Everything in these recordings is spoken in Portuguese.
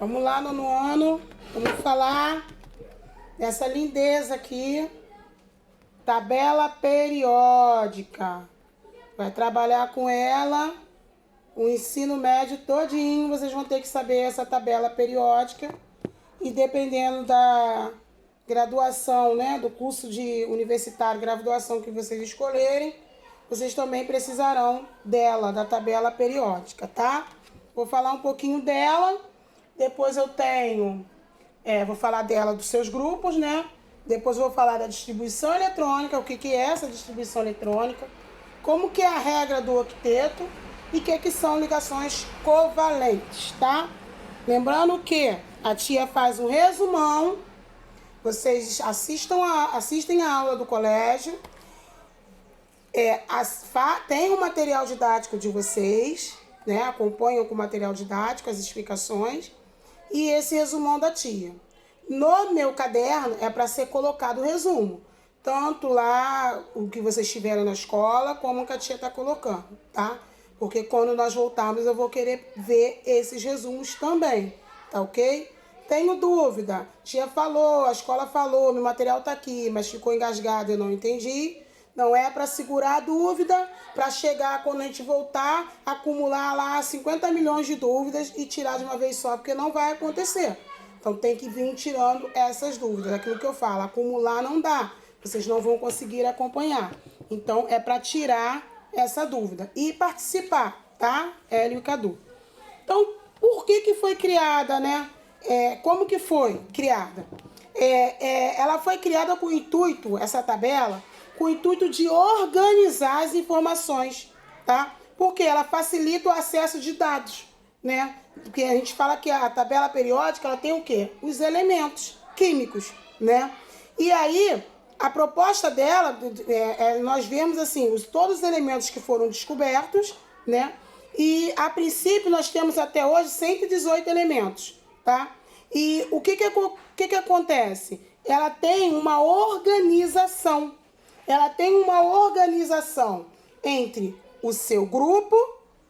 Vamos lá, nono ano. Vamos falar dessa lindeza aqui. Tabela periódica. Vai trabalhar com ela o ensino médio todinho. Vocês vão ter que saber essa tabela periódica. E dependendo da graduação, né, do curso de universitário, graduação que vocês escolherem, vocês também precisarão dela, da tabela periódica, tá? Vou falar um pouquinho dela. Depois eu tenho, vou falar dela dos seus grupos, né? Depois eu vou falar da distribuição eletrônica, o que é essa distribuição eletrônica, como que é a regra do octeto e o que são ligações covalentes, tá? Lembrando que a tia faz um resumão, vocês assistem a aula do colégio, tem o material didático de vocês, né? Acompanham com o material didático as explicações e esse resumão da tia. No meu caderno é para ser colocado o resumo, tanto lá o que vocês tiveram na escola, como o que a tia está colocando, tá? Porque quando nós voltarmos eu vou querer ver esses resumos também, tá ok? Tenho dúvida, tia falou, a escola falou, meu material tá aqui, mas ficou engasgado, eu não entendi. Não é para segurar a dúvida, para chegar quando a gente voltar, acumular lá 50 milhões de dúvidas e tirar de uma vez só, porque não vai acontecer. Então tem que vir tirando essas dúvidas, aquilo que eu falo, acumular não dá, vocês não vão conseguir acompanhar. Então é para tirar essa dúvida e participar, tá? Hélio e Cadu. Então, por que foi criada, né? Como que foi criada? Ela foi criada com o intuito, essa tabela, com o intuito de organizar as informações, tá? Porque ela facilita o acesso de dados, né? Porque a gente fala que a tabela periódica, ela tem o quê? Os elementos químicos, né? E aí, a proposta dela, nós vemos assim, todos os elementos que foram descobertos, né? E, a princípio, nós temos até hoje 118 elementos, tá? E o que acontece? Ela tem uma organização. Ela tem uma organização entre o seu grupo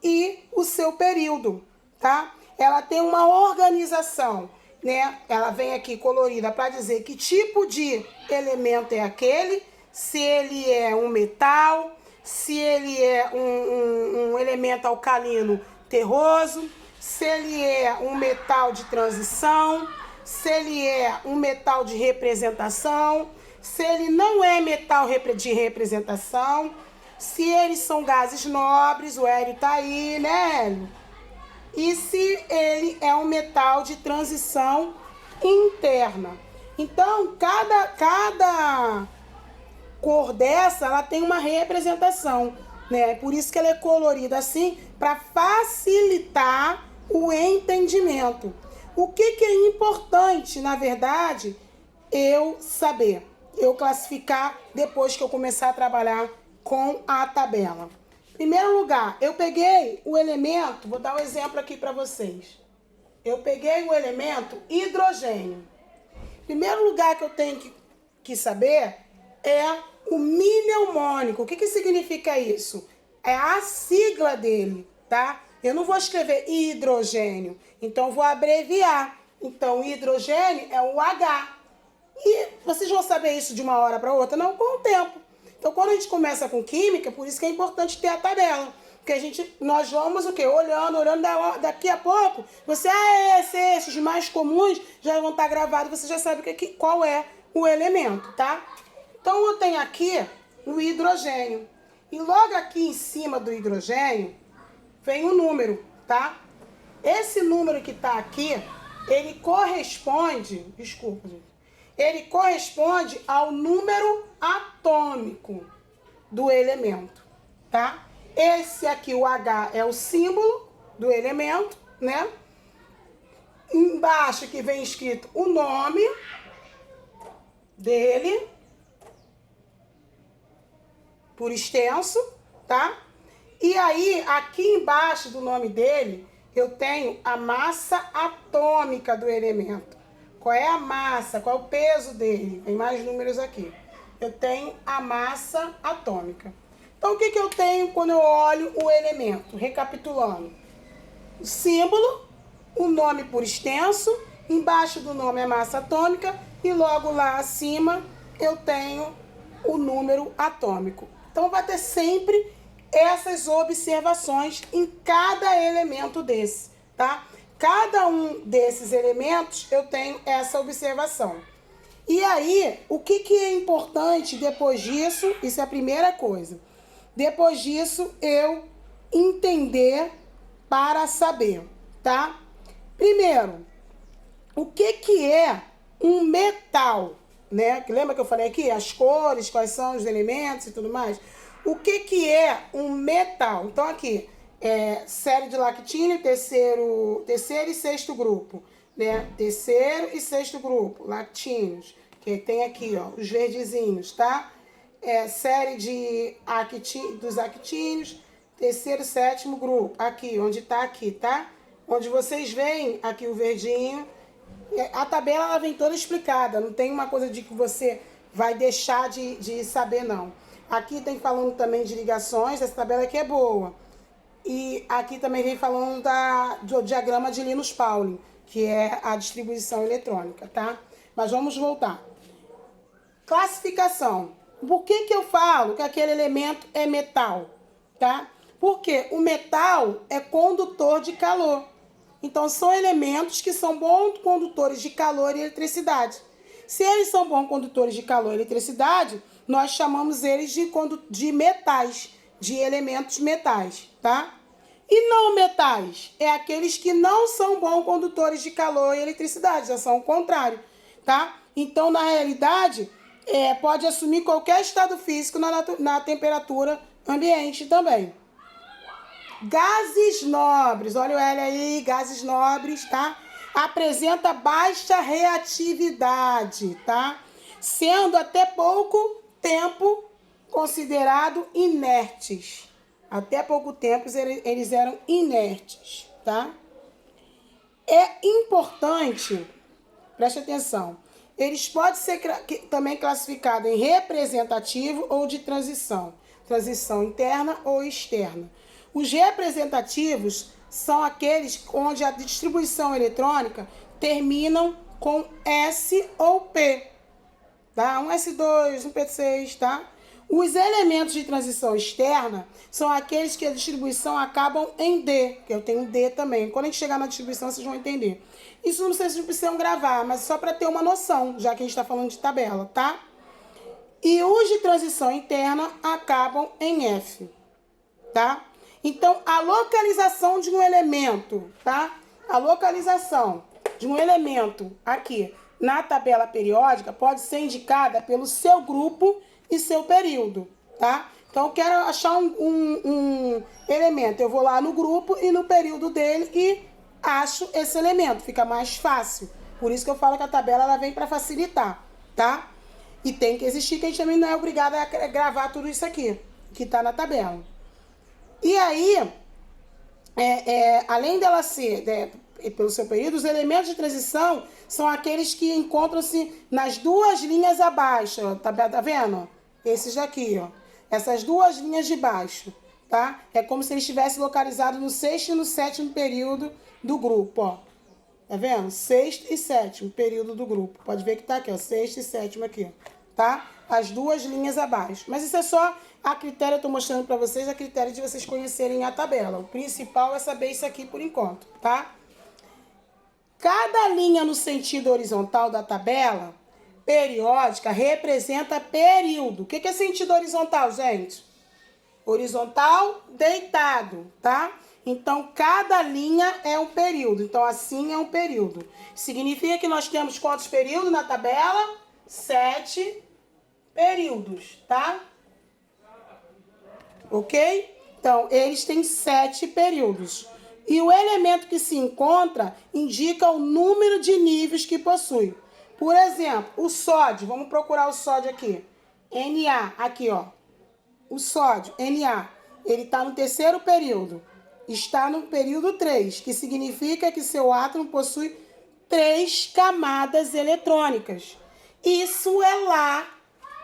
e o seu período, tá? Ela tem uma organização, né? Ela vem aqui colorida para dizer que tipo de elemento é aquele, se ele é um metal, se ele é um elemento alcalino terroso, se ele é um metal de transição, se ele é um metal de representação, se ele não é metal de representação, se eles são gases nobres, o Hélio tá aí, né, Hélio? E se ele é um metal de transição interna. Então, cada cor dessa, ela tem uma representação, né? Por isso que ela é colorida assim, para facilitar o entendimento. O que é importante, na verdade, eu saber? Eu classificar depois que eu começar a trabalhar com a tabela. Em primeiro lugar, eu peguei o elemento, vou dar um exemplo aqui para vocês. Eu peguei o elemento hidrogênio. Em primeiro lugar que eu tenho que saber é o mnemônico. O que significa isso? É a sigla dele, tá? Eu não vou escrever hidrogênio, então eu vou abreviar. Então, hidrogênio é o H. E vocês vão saber isso de uma hora para outra? Não, com o tempo. Então, quando a gente começa com química, por isso que é importante ter a tabela. Porque nós vamos o quê? Olhando, daqui a pouco, você, esses mais comuns já vão estar gravados, você já sabe qual é o elemento, tá? Então, eu tenho aqui o hidrogênio. E logo aqui em cima do hidrogênio, vem um número, tá? Esse número que tá aqui, ele corresponde, desculpa, gente. Ele corresponde ao número atômico do elemento, tá? Esse aqui, o H, é o símbolo do elemento, né? Embaixo que vem escrito o nome dele, por extenso, tá? E aí, aqui embaixo do nome dele, eu tenho a massa atômica do elemento. Qual é a massa? Qual é o peso dele? Tem mais números aqui. Eu tenho a massa atômica. Então, o que eu tenho quando eu olho o elemento? Recapitulando. O símbolo, o nome por extenso, embaixo do nome é massa atômica e logo lá acima eu tenho o número atômico. Então vai ter sempre essas observações em cada elemento desse, tá? Cada um desses elementos eu tenho essa observação. E aí, o que é importante depois disso? Isso é a primeira coisa. Depois disso, eu entender para saber, tá? Primeiro, o que é um metal, né? Lembra que eu falei aqui as cores, quais são os elementos e tudo mais? O que é um metal? Então aqui, série de lactínio, terceiro e sexto grupo, né? Terceiro e sexto grupo, lactínios, que tem aqui, ó, os verdezinhos, tá? Série dos actínios, terceiro e sétimo grupo, aqui, onde tá aqui, tá? Onde vocês veem aqui o verdinho. A tabela ela vem toda explicada, não tem uma coisa de que você vai deixar de saber, não. Aqui tem falando também de ligações, essa tabela aqui é boa. E aqui também vem falando do diagrama de Linus Pauling, que é a distribuição eletrônica, tá? Mas vamos voltar. Classificação. Por que eu falo que aquele elemento é metal, tá? Porque o metal é condutor de calor. Então, são elementos que são bons condutores de calor e eletricidade. Se eles são bons condutores de calor e eletricidade, nós chamamos eles de metais, de elementos metais, tá? E não metais, é aqueles que não são bons condutores de calor e eletricidade, já são o contrário, tá? Então, na realidade, pode assumir qualquer estado físico na temperatura ambiente também. Gases nobres, olha o L aí, gases nobres, tá? Apresenta baixa reatividade, tá? Sendo até pouco tempo considerado inertes. Até pouco tempo eles eram inertes, tá? É importante, preste atenção, eles podem ser também classificados em representativo ou de transição. Transição interna ou externa. Os representativos são aqueles onde a distribuição eletrônica terminam com S ou P, tá? Um S2, um P6, tá? Os elementos de transição externa são aqueles que a distribuição acabam em D, que eu tenho D também. Quando a gente chegar na distribuição, vocês vão entender. Isso não sei se vocês precisam gravar, mas só para ter uma noção, já que a gente está falando de tabela, tá? E os de transição interna acabam em F, tá? Então, a localização de um elemento, tá? A localização de um elemento aqui na tabela periódica pode ser indicada pelo seu grupo e seu período, tá? Então, eu quero achar um elemento. Eu vou lá no grupo e no período dele e acho esse elemento. Fica mais fácil. Por isso que eu falo que a tabela ela vem para facilitar, tá? E tem que existir, que a gente também não é obrigado a gravar tudo isso aqui, que tá na tabela. E aí, além dela ser, pelo seu período, os elementos de transição são aqueles que encontram-se nas duas linhas abaixo, ó, tá vendo? Esses daqui, ó. Essas duas linhas de baixo, tá? É como se eles estivessem localizados no sexto e no sétimo período do grupo, ó. Tá vendo? Sexto e sétimo período do grupo. Pode ver que tá aqui, ó, sexto e sétimo aqui, tá? As duas linhas abaixo. Mas isso é só a critério, eu tô mostrando pra vocês, a critério de vocês conhecerem a tabela. O principal é saber isso aqui por enquanto, tá? Cada linha no sentido horizontal da tabela periódica representa período. O que é sentido horizontal, gente? Horizontal, deitado, tá? Então, cada linha é um período. Então, assim é um período. Significa que nós temos quantos períodos na tabela? 7 períodos, tá? Ok? Então, eles têm 7 períodos. E o elemento que se encontra indica o número de níveis que possui. Por exemplo, o sódio. Vamos procurar o sódio aqui. Na, aqui, ó. O sódio, Na, ele está no terceiro período. Está no período 3, que significa que seu átomo possui 3 camadas eletrônicas. Isso é lá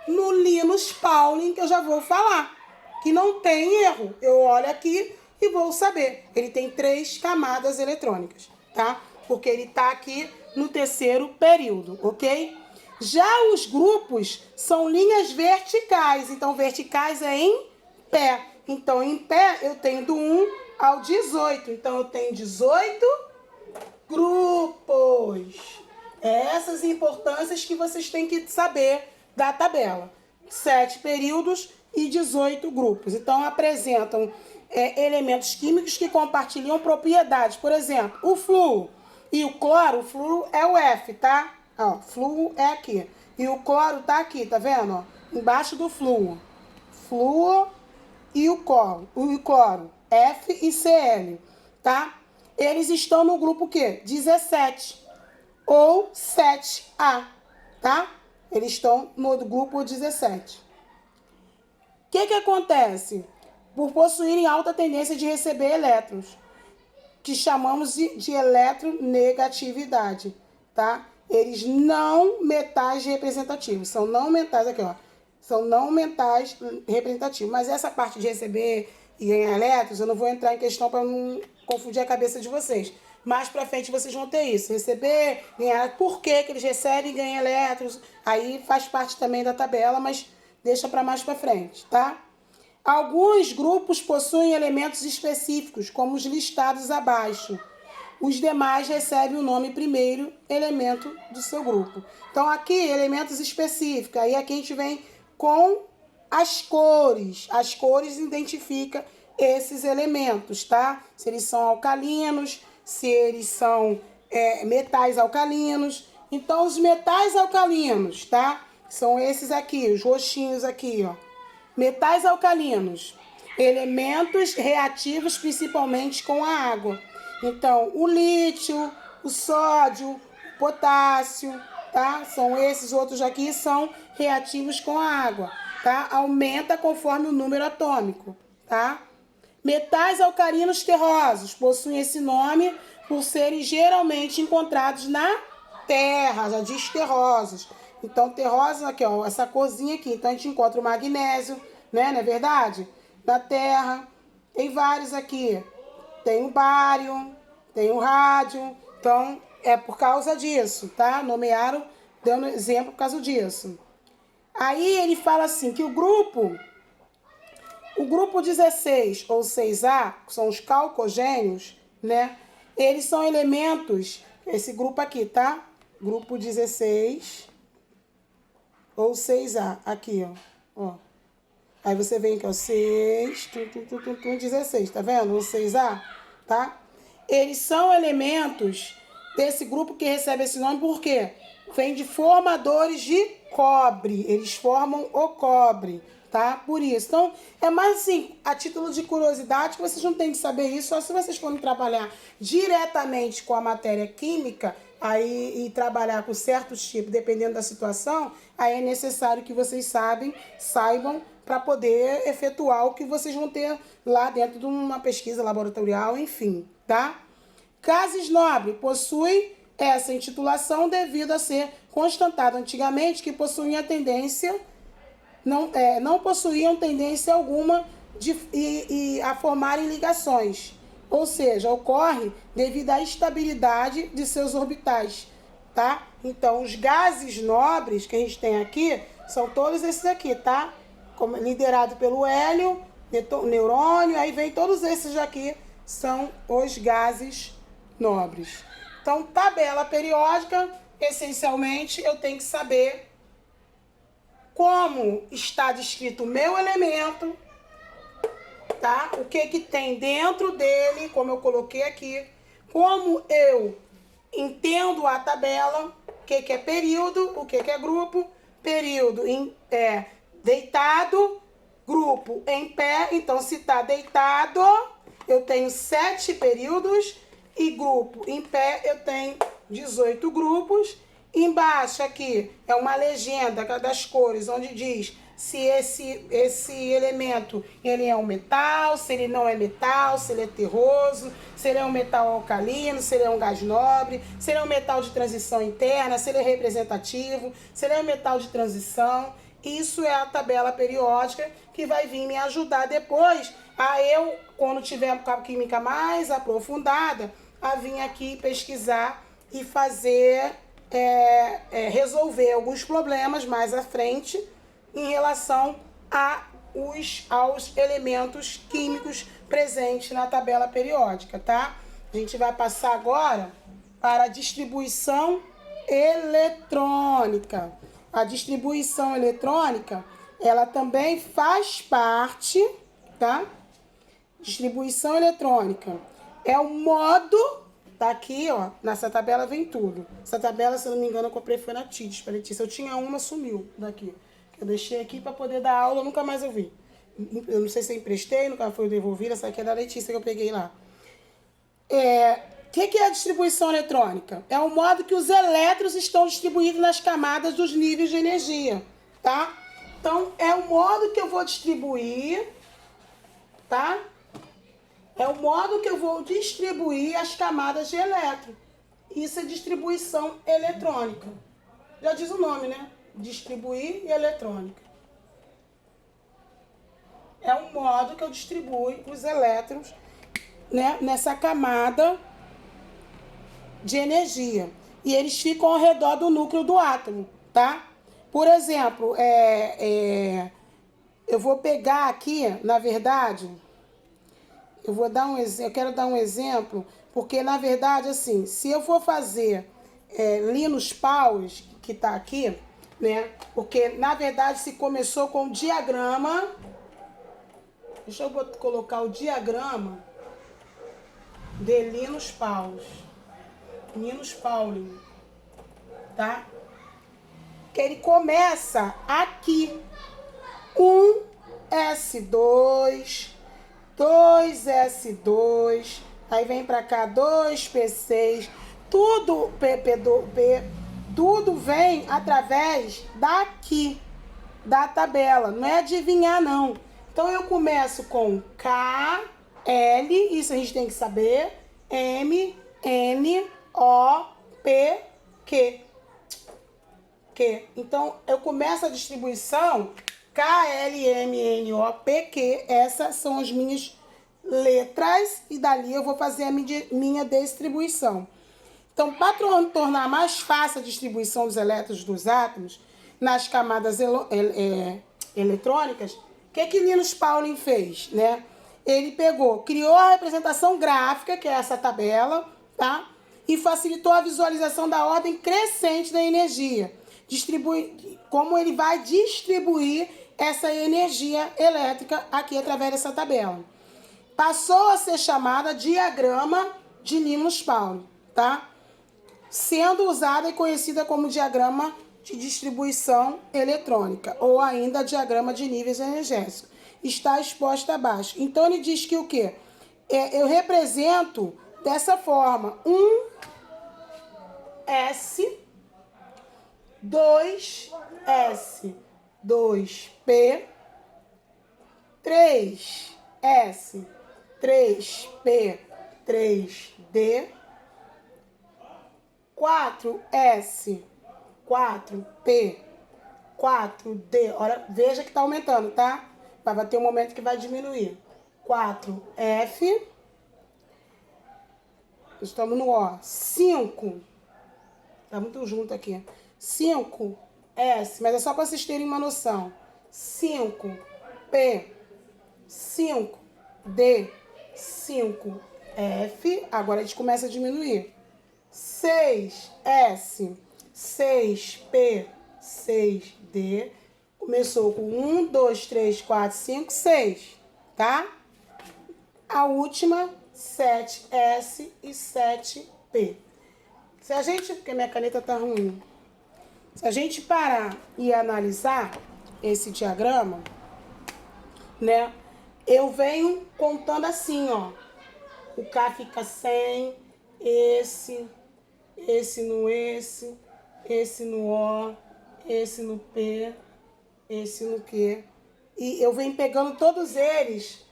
no Linus Pauling, que eu já vou falar. Que não tem erro. Eu olho aqui e vou saber. Ele tem 3 camadas eletrônicas. tá? Porque ele está aqui no terceiro período, ok? Já os grupos são linhas verticais, então verticais é em pé. Então, em pé, eu tenho do 1 ao 18. Então, eu tenho 18 grupos. Essas importâncias que vocês têm que saber da tabela. 7 períodos e 18 grupos. Então, apresentam elementos químicos que compartilham propriedades. Por exemplo, o flúor e o cloro. O flúor é o F, tá? Ó, flúor é aqui. E o cloro tá aqui, tá vendo? Ó, embaixo do flúor. Flúor e o cloro. F e Cl, tá? Eles estão no grupo o quê? 17 ou 7A, tá? Eles estão no grupo 17. O que acontece? Por possuírem alta tendência de receber elétrons, que chamamos de eletronegatividade, tá? Eles não metais representativos, são não metais aqui, ó. São não metais representativos. Mas essa parte de receber e ganhar elétrons, eu não vou entrar em questão para não confundir a cabeça de vocês. Mais pra frente vocês vão ter isso. Receber, ganhar, por que eles recebem e ganham elétrons? Aí faz parte também da tabela, mas deixa para mais pra frente, tá? Alguns grupos possuem elementos específicos, como os listados abaixo. Os demais recebem o nome primeiro elemento do seu grupo. Então, aqui, elementos específicos. Aí aqui a gente vem com as cores. As cores identificam esses elementos, tá? Se eles são alcalinos, se eles são metais alcalinos. Então, os metais alcalinos, tá? São esses aqui, os roxinhos aqui, ó. Metais alcalinos, elementos reativos principalmente com a água. Então, o lítio, o sódio, o potássio, tá? São esses outros aqui, são reativos com a água, tá? Aumenta conforme o número atômico, tá? Metais alcalinos terrosos possuem esse nome por serem geralmente encontrados na terra, já diz terrosos. Então, terrosos aqui, ó, essa corzinha aqui. Então, a gente encontra o magnésio, né? Não é verdade? Na terra. Tem vários aqui. Tem o bário, tem o rádio. Então, é por causa disso, tá? Nomearam, dando exemplo por causa disso. Aí, ele fala assim, que o grupo 16 ou 6A, que são os calcogênios, né? Eles são elementos, esse grupo aqui, tá? Grupo 16 ou 6A, aqui, ó. Aí você vem aqui, ó, 6, 16, tá vendo? O 6A, tá? Eles são elementos desse grupo que recebe esse nome, por quê? Vem de formadores de cobre, eles formam o cobre, tá? Por isso. Então, é mais assim, a título de curiosidade, que vocês não têm que saber isso, só se vocês forem trabalhar diretamente com a matéria química, aí, e trabalhar com certos tipos, dependendo da situação, aí é necessário que vocês saibam para poder efetuar o que vocês vão ter lá dentro de uma pesquisa laboratorial, enfim, tá? Gases nobres possuem essa intitulação devido a ser constatado antigamente que possuíam a tendência, não possuíam tendência alguma a formarem ligações. Ou seja, ocorre devido à estabilidade de seus orbitais, tá? Então, os gases nobres que a gente tem aqui são todos esses aqui, tá? Liderado pelo hélio, neurônio, aí vem todos esses aqui, são os gases nobres. Então, tabela periódica, essencialmente, eu tenho que saber como está descrito o meu elemento, tá? O que tem dentro dele, como eu coloquei aqui, como eu entendo a tabela, o que é período, o que é grupo, período deitado, grupo em pé. Então, se está deitado, eu tenho 7 períodos e grupo em pé eu tenho 18 grupos. Embaixo aqui é uma legenda das cores, onde diz se esse elemento ele é um metal, se ele não é metal, se ele é terroso, se ele é um metal alcalino, se ele é um gás nobre, se ele é um metal de transição interna, se ele é representativo, se ele é um metal de transição. Isso é a tabela periódica que vai vir me ajudar depois a eu, quando tiver a química mais aprofundada, a vir aqui pesquisar e fazer, resolver alguns problemas mais à frente em relação aos elementos químicos presentes na tabela periódica, tá? A gente vai passar agora para a distribuição eletrônica. A distribuição eletrônica, ela também faz parte, tá? Distribuição eletrônica é o modo, tá aqui, ó, nessa tabela vem tudo. Essa tabela, se eu não me engano, eu comprei foi na TIDS, para Letícia. Eu tinha uma, sumiu daqui. Eu deixei aqui para poder dar aula, nunca mais eu vi. Eu não sei se eu emprestei, nunca foi devolvida, essa aqui é da Letícia que eu peguei lá. O que é a distribuição eletrônica? É o modo que os elétrons estão distribuídos nas camadas dos níveis de energia, tá? Então, é o modo que eu vou distribuir, tá? É o modo que eu vou distribuir as camadas de elétron. Isso é distribuição eletrônica. Já diz o nome, né? Distribuir e eletrônica. É o modo que eu distribuo os elétrons, né, nessa camada de energia. E eles ficam ao redor do núcleo do átomo, tá? Por exemplo, eu vou pegar aqui, na verdade, eu quero dar um exemplo, porque, na verdade, assim, se eu for fazer Linus Pauling, que tá aqui, né? Porque, na verdade, se começou com o diagrama. Deixa eu colocar o diagrama de Linus Pauling. Linus Pauling, tá? Que ele começa aqui. 1S2, 2S2, aí vem pra cá 2P6, tudo PP2P, tudo vem através daqui, da tabela, não é adivinhar não. Então eu começo com K, L, isso a gente tem que saber, M, N, O, P, Q. Então eu começo a distribuição K, L, M, N, O, P, Q. Essas são as minhas letras e dali eu vou fazer a minha distribuição. Então, para tornar mais fácil a distribuição dos elétrons dos átomos nas camadas eletrônicas, o que Linus Pauling fez, né? Ele criou a representação gráfica, que é essa tabela, tá? E facilitou a visualização da ordem crescente da energia. Como ele vai distribuir essa energia elétrica aqui através dessa tabela. Passou a ser chamada diagrama de Linus Pauling, tá? Sendo usada e conhecida como diagrama de distribuição eletrônica, ou ainda diagrama de níveis energéticos. Está exposta abaixo. Então, ele diz que o quê? Eu represento dessa forma 1S, 2S, 2P, 3S, 3P, 3D, 4S, 4P, 4D. Olha, veja que está aumentando, tá? Vai ter um momento que vai diminuir. 4F. Estamos no O. 5. Tá muito junto aqui. 5S, mas é só para vocês terem uma noção. 5P, 5D, 5F. Agora a gente começa a diminuir. 6S, 6P, 6D. Começou com 1, 2, 3, 4, 5, 6, tá? A última, 7S e 7P. Se a gente... Porque minha caneta tá ruim. Se a gente parar e analisar esse diagrama, né? Eu venho contando assim, ó. O K fica sem, esse no esse no O, esse no P, esse no Q. E eu venho pegando todos eles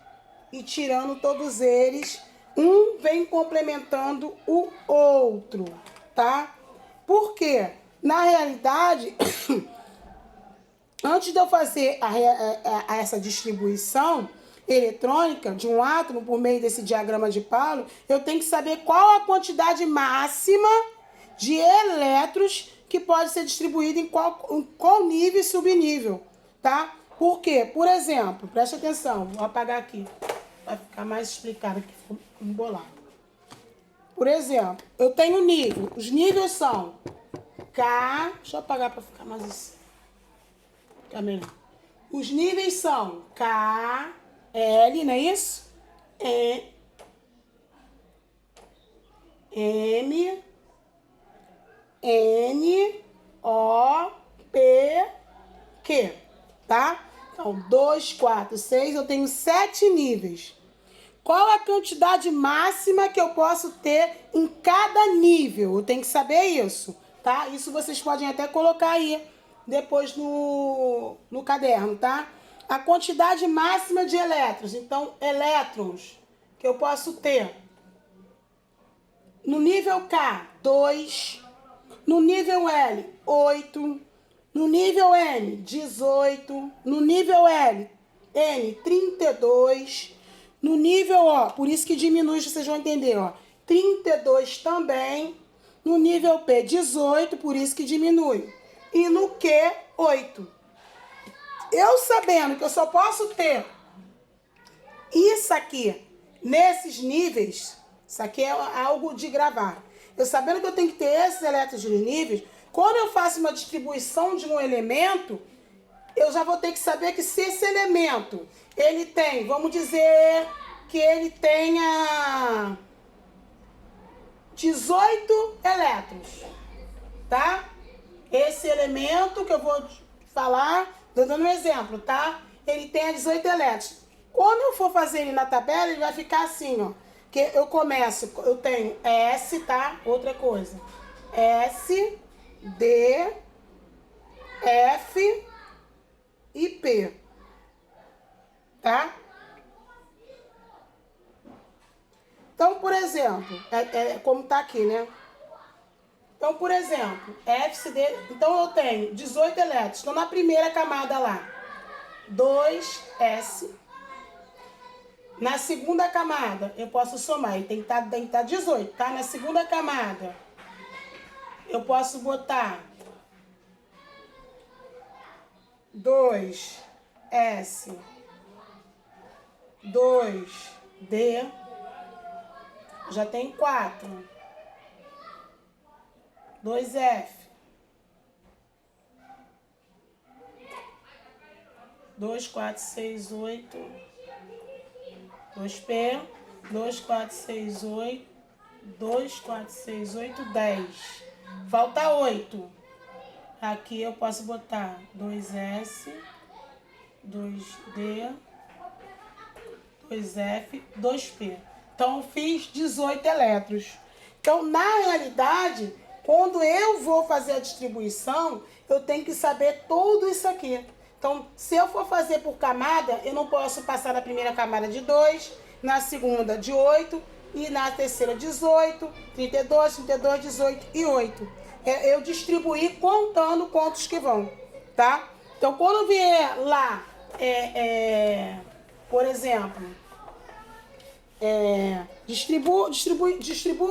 e tirando todos eles. Um vem complementando o outro, tá? Por quê? Na realidade, antes de eu fazer essa distribuição, eletrônica de um átomo por meio desse diagrama de Paulo, eu tenho que saber qual a quantidade máxima de elétrons que pode ser distribuída em qual nível e subnível, tá? Por quê? Por exemplo, preste atenção, vou apagar aqui, vai ficar mais explicado aqui, ficou embolado. Por exemplo, eu tenho nível, os níveis são K, deixa eu apagar para ficar mais assim, ficar melhor. Os níveis são K, L, não é isso? M, N, O, P, Q, tá? Então, 2, 4, 6, eu tenho 7 níveis. Qual a quantidade máxima que eu posso ter em cada nível? Eu tenho que saber isso, tá? Isso vocês podem até colocar aí depois no caderno, tá? A quantidade máxima de elétrons. Então, elétrons que eu posso ter. No nível K, 2. No nível L, 8. No nível N, 18. No nível N, 32. No nível O, por isso que diminui, vocês vão entender, ó. 32 também. No nível P, 18, por isso que diminui. E no Q, 8. Eu sabendo que eu só posso ter isso aqui, nesses níveis, isso aqui é algo de gravar. Eu sabendo que eu tenho que ter esses elétrons nos níveis, quando eu faço uma distribuição de um elemento, eu já vou ter que saber que se esse elemento, ele tem, vamos dizer que ele tenha 18 elétrons, tá? Esse elemento que eu vou falar, tô dando um exemplo, tá? Ele tem 18 elétrons. Quando eu for fazer ele na tabela, ele vai ficar assim, ó. Que eu começo, eu tenho S, tá? Outra coisa. S, D, F e P. Tá? Então, por exemplo, como tá aqui, né? Então, por exemplo, FCD, então eu tenho 18 elétrons. Então, na primeira camada lá, 2S. Na segunda camada, eu posso somar, e tem que estar 18, tá? Na segunda camada, eu posso botar 2S, 2D, já tem 4. 2F, 2, 4, 6, 8... 2P, 2, 4, 6, 8, 2, 4, 6, 8, 10. Falta 8. Aqui eu posso botar 2S, 2D, 2F, 2P. Então, eu fiz 18 elétrons. Então, na realidade, quando eu vou fazer a distribuição, eu tenho que saber tudo isso aqui. Então, se eu for fazer por camada, eu não posso passar na primeira camada de 2, na segunda de 8 e na terceira 18, 32, 32, 18 e 8. Eu distribuí contando quantos que vão, tá? Então, quando vier lá, por exemplo, distribua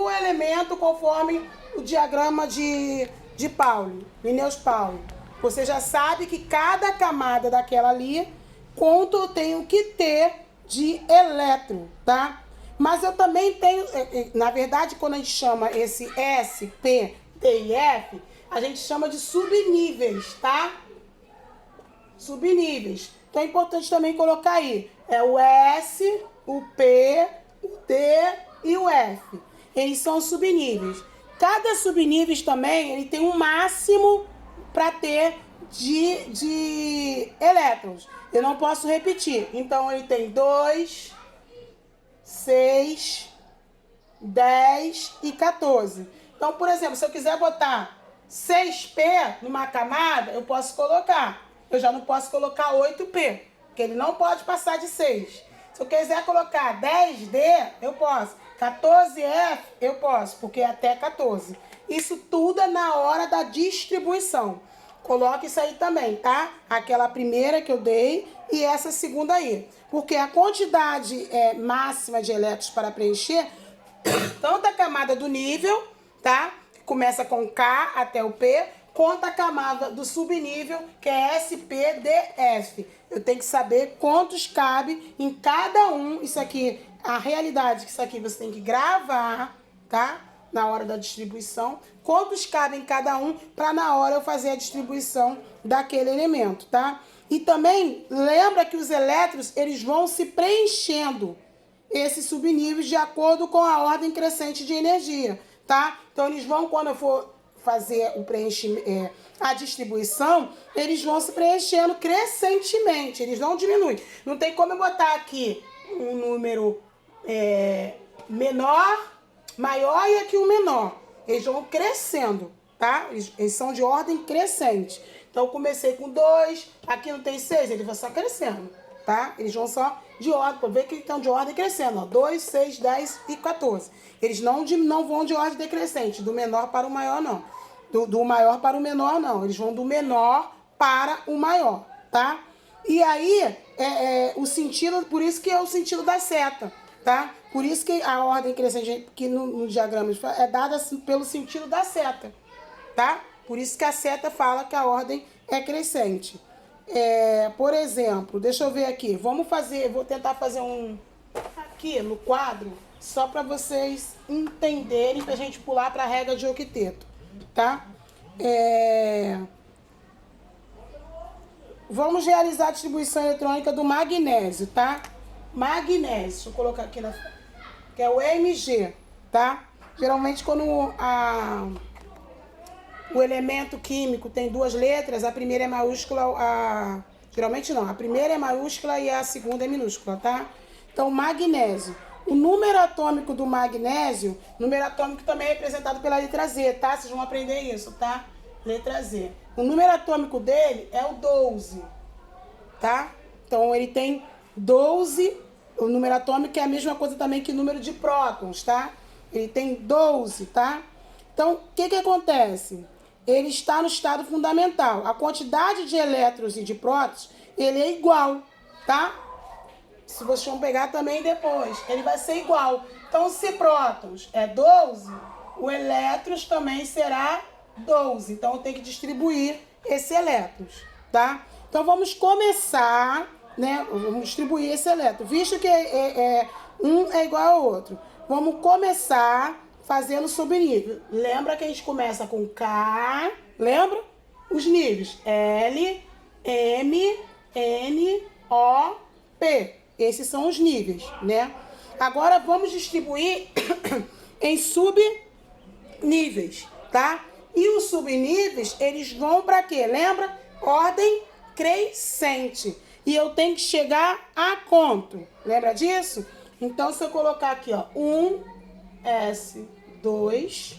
o elemento conforme o diagrama de Pauli, Linnaeus Pauling. Você já sabe que cada camada daquela ali, quanto eu tenho que ter de elétron, tá? Mas eu também tenho, na verdade, quando a gente chama esse S, P, D e F, a gente chama de subníveis, tá? Subníveis. Então é importante também colocar aí. É o S, o P, o D e o F. Eles são subníveis. Cada subníveis também, ele tem um máximo para ter de elétrons. Eu não posso repetir. Então, ele tem 2, 6, 10 e 14. Então, por exemplo, se eu quiser botar 6P numa camada, eu posso colocar. Eu já não posso colocar 8P, porque ele não pode passar de 6. Se eu quiser colocar 10D, eu posso. 14F, eu posso, porque é até 14. Isso tudo é na hora da distribuição. Coloque isso aí também, tá? Aquela primeira que eu dei e essa segunda aí. Porque a quantidade máxima de elétrons para preencher, tanto a camada do nível, tá? Que começa com K até o P, quanto a camada do subnível, que é SPDF. Eu tenho que saber quantos cabe em cada um. Isso aqui, a realidade que isso aqui você tem que gravar, tá? Na hora da distribuição, quantos cabem em cada um, para na hora eu fazer a distribuição daquele elemento, tá? E também, lembra que os elétrons, eles vão se preenchendo, esses subníveis, de acordo com a ordem crescente de energia, tá? Então, eles vão, quando eu for fazer o preenchimento, a distribuição, eles vão se preenchendo crescentemente, eles não diminuem. Não tem como eu botar aqui um número maior e aqui um menor. Eles vão crescendo, tá? Eles são de ordem crescente. Então, eu comecei com 2, aqui não tem 6, ele vai só crescendo, tá? Eles vão só de ordem, para ver que estão de ordem crescendo, ó. 2, 6, 10 e 14. Eles não vão de ordem decrescente, do menor para o maior, não. Do maior para o menor, não. Eles vão do menor para o maior, tá? E aí, o sentido, por isso que é o sentido da seta, tá? Por isso que a ordem crescente, que no diagrama é dada pelo sentido da seta, tá? Por isso que a seta fala que a ordem é crescente. Por exemplo, deixa eu ver aqui. Vou tentar fazer um aqui no quadro, só para vocês entenderem, pra gente pular para a regra de octeto, tá? Vamos realizar a distribuição eletrônica do magnésio, tá? Magnésio, deixa eu colocar aqui que é o MG, tá? Geralmente quando o elemento químico tem duas letras, a primeira é maiúscula, geralmente não, a primeira é maiúscula e a segunda é minúscula, tá? Então, magnésio. O número atômico do magnésio, número atômico também é representado pela letra Z, tá? Vocês vão aprender isso, tá? Letra Z. O número atômico dele é o 12, tá? Então, ele tem 12, o número atômico é a mesma coisa também que o número de prótons, tá? Ele tem 12, tá? Então, o que acontece? Ele está no estado fundamental. A quantidade de elétrons e de prótons, ele é igual, tá? Se vocês vão pegar também depois, ele vai ser igual. Então, se prótons é 12, o elétrons também será 12. Então, eu tenho que distribuir esse elétrons, tá? Então, vamos começar, né? Vamos distribuir esse elétron. Visto que um é igual ao outro. Vamos começar fazendo subnível. Lembra que a gente começa com K, lembra? Os níveis L, M, N, O, P. Esses são os níveis, né? Agora vamos distribuir em subníveis, tá? E os subníveis, eles vão para quê? Lembra? Ordem crescente. E eu tenho que chegar a quanto? Lembra disso? Então, se eu colocar aqui, ó, 1, S, 2,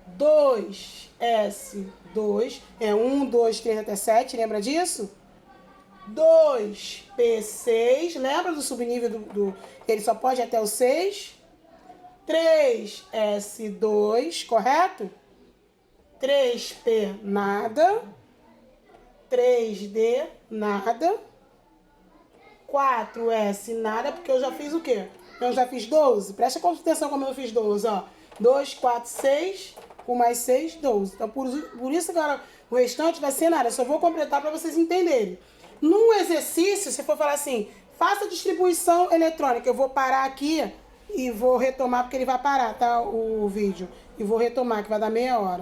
2, S, 2, 1, 2, 3 até 7, lembra disso? 2, P6, lembra do subnível ele só pode ir até o 6? 3, S2, correto? 3P, nada. 3D, nada. 4S, nada, porque eu já fiz o quê? Eu já fiz 12. Presta atenção como eu fiz 12, ó. 2, 4, 6, com mais 6, 12. Então, por isso, agora, o restante vai ser nada. Eu só vou completar para vocês entenderem. Num exercício, se for falar assim, faça a distribuição eletrônica. Eu vou parar aqui e vou retomar, porque ele vai parar, tá? O vídeo. E vou retomar, que vai dar meia hora.